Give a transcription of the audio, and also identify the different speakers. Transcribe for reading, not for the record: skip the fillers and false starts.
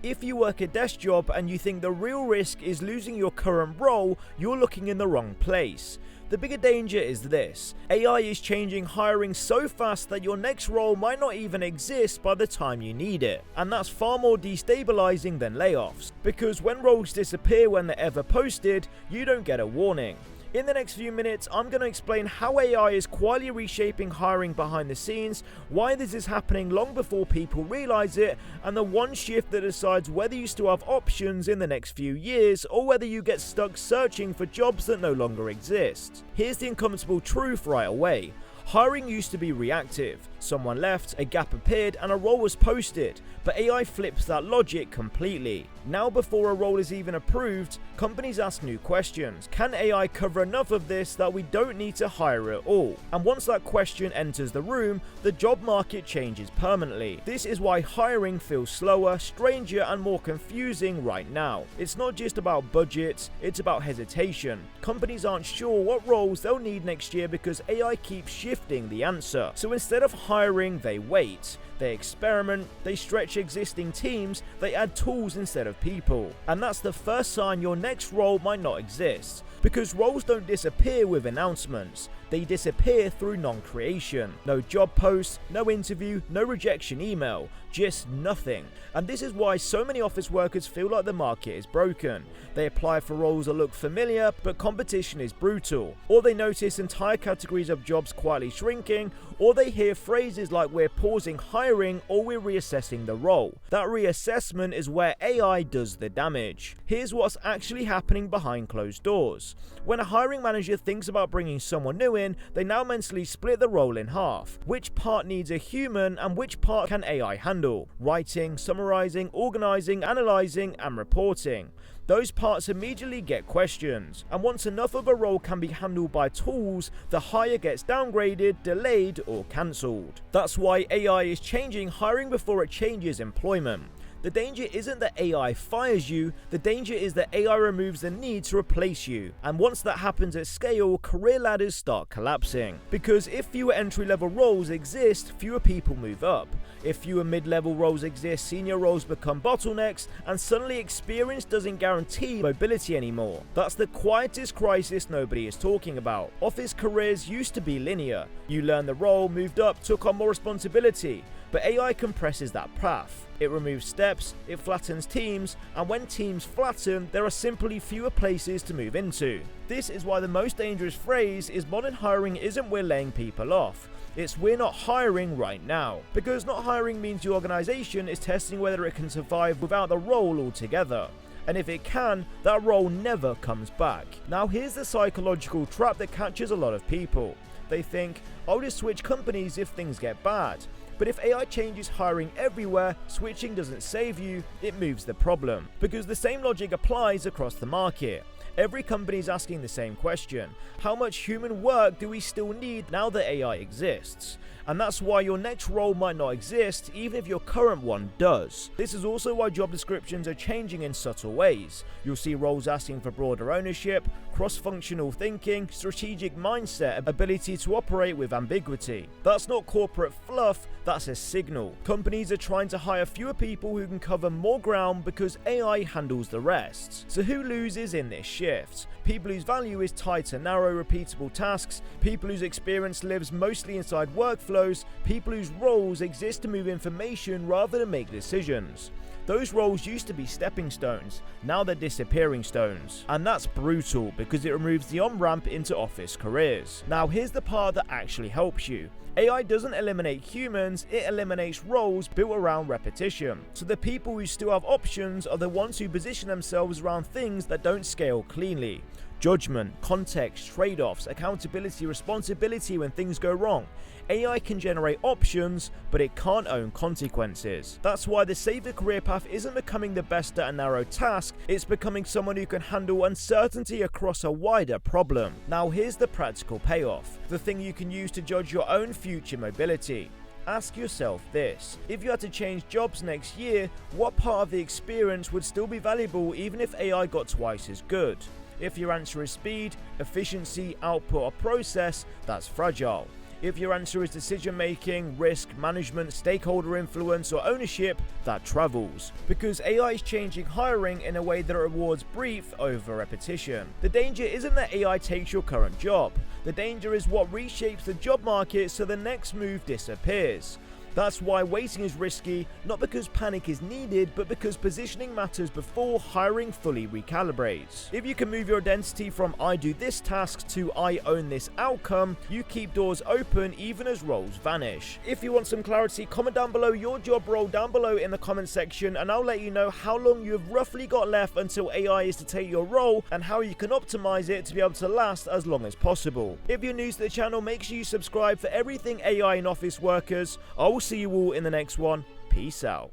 Speaker 1: If you work a desk job and you think the real risk is losing your current role, you're looking in the wrong place. The bigger danger is this: AI is changing hiring so fast that your next role might not even exist by the time you need it. And that's far more destabilizing than layoffs, because when roles disappear when they're ever posted, you don't get a warning. In the next few minutes, I'm going to explain how AI is quietly reshaping hiring behind the scenes, why this is happening long before people realize it, and the one shift that decides whether you still have options in the next few years or whether you get stuck searching for jobs that no longer exist. Here's the uncomfortable truth right away. Hiring used to be reactive. Someone left, a gap appeared, and a role was posted. But AI flips that logic completely. Now, before a role is even approved, companies ask new questions. Can AI cover enough of this that we don't need to hire at all? And once that question enters the room, the job market changes permanently. This is why hiring feels slower, stranger, and more confusing right now. It's not just about budgets, it's about hesitation. Companies aren't sure what roles they'll need next year because AI keeps shifting the answer. So instead of hiring, they wait. They experiment, they stretch existing teams, they add tools instead of people. And that's the first sign your next role might not exist. Because roles don't disappear with announcements, they disappear through non-creation. No job post, no interview, no rejection email, just nothing. And this is why so many office workers feel like the market is broken. They apply for roles that look familiar, but competition is brutal. Or they notice entire categories of jobs quietly shrinking, or they hear phrases like "we're pausing hiring" or "we're reassessing the role." That reassessment is where AI does the damage. Here's what's actually happening behind closed doors. When a hiring manager thinks about bringing someone new in, they now mentally split the role in half. Which part needs a human and which part can AI handle? Writing, summarizing, organizing, analyzing, and reporting. Those parts immediately get questions, and once enough of a role can be handled by tools, the hire gets downgraded, delayed, or cancelled. That's why AI is changing hiring before it changes employment. The danger isn't that AI fires you, the danger is that AI removes the need to replace you. And once that happens at scale, career ladders start collapsing. Because if fewer entry-level roles exist, fewer people move up. If fewer mid-level roles exist, senior roles become bottlenecks, and suddenly experience doesn't guarantee mobility anymore. That's the quietest crisis nobody is talking about. Office careers used to be linear. You learned the role, moved up, took on more responsibility. But AI compresses that path. It removes steps, it flattens teams, and when teams flatten, there are simply fewer places to move into. This is why the most dangerous phrase is modern hiring isn't "we're laying people off." It's "we're not hiring right now." Because not hiring means your organization is testing whether it can survive without the role altogether. And if it can, that role never comes back. Now here's the psychological trap that catches a lot of people. They think, "I'll just switch companies if things get bad." But if AI changes hiring everywhere, switching doesn't save you, it moves the problem. Because the same logic applies across the market. Every company is asking the same question: how much human work do we still need now that AI exists? And that's why your next role might not exist, even if your current one does. This is also why job descriptions are changing in subtle ways. You'll see roles asking for broader ownership, cross-functional thinking, strategic mindset, ability to operate with ambiguity. That's not corporate fluff, that's a signal. Companies are trying to hire fewer people who can cover more ground because AI handles the rest. So who loses in this shift? People whose value is tied to narrow, repeatable tasks, people whose experience lives mostly inside workflows, people whose roles exist to move information rather than make decisions. Those roles used to be stepping stones, now they're disappearing stones. And that's brutal because it removes the on-ramp into office careers. Now here's the part that actually helps you. AI doesn't eliminate humans, it eliminates roles built around repetition. So the people who still have options are the ones who position themselves around things that don't scale cleanly. Judgment, context, trade-offs, accountability, responsibility when things go wrong. AI can generate options, but it can't own consequences. That's why the safer career path isn't becoming the best at a narrow task, it's becoming someone who can handle uncertainty across a wider problem. Now here's the practical payoff, the thing you can use to judge your own future mobility. Ask yourself this: if you had to change jobs next year, what part of the experience would still be valuable even if AI got twice as good? If your answer is speed, efficiency, output, or process, that's fragile. If your answer is decision making, risk management, stakeholder influence, or ownership, that travels. Because AI is changing hiring in a way that rewards brief over repetition. The danger isn't that AI takes your current job. The danger is what reshapes the job market so the next move disappears. That's why waiting is risky, not because panic is needed, but because positioning matters before hiring fully recalibrates. If you can move your identity from I do this task to I own this outcome, you keep doors open even as roles vanish. If you want some clarity, comment down below your job role down below in the comment section, and I'll let you know how long you have roughly got left until AI is to take your role and how you can optimize it to be able to last as long as possible. If you're new to the channel, make sure you subscribe for everything AI and office workers. I will see you all in the next one. Peace out.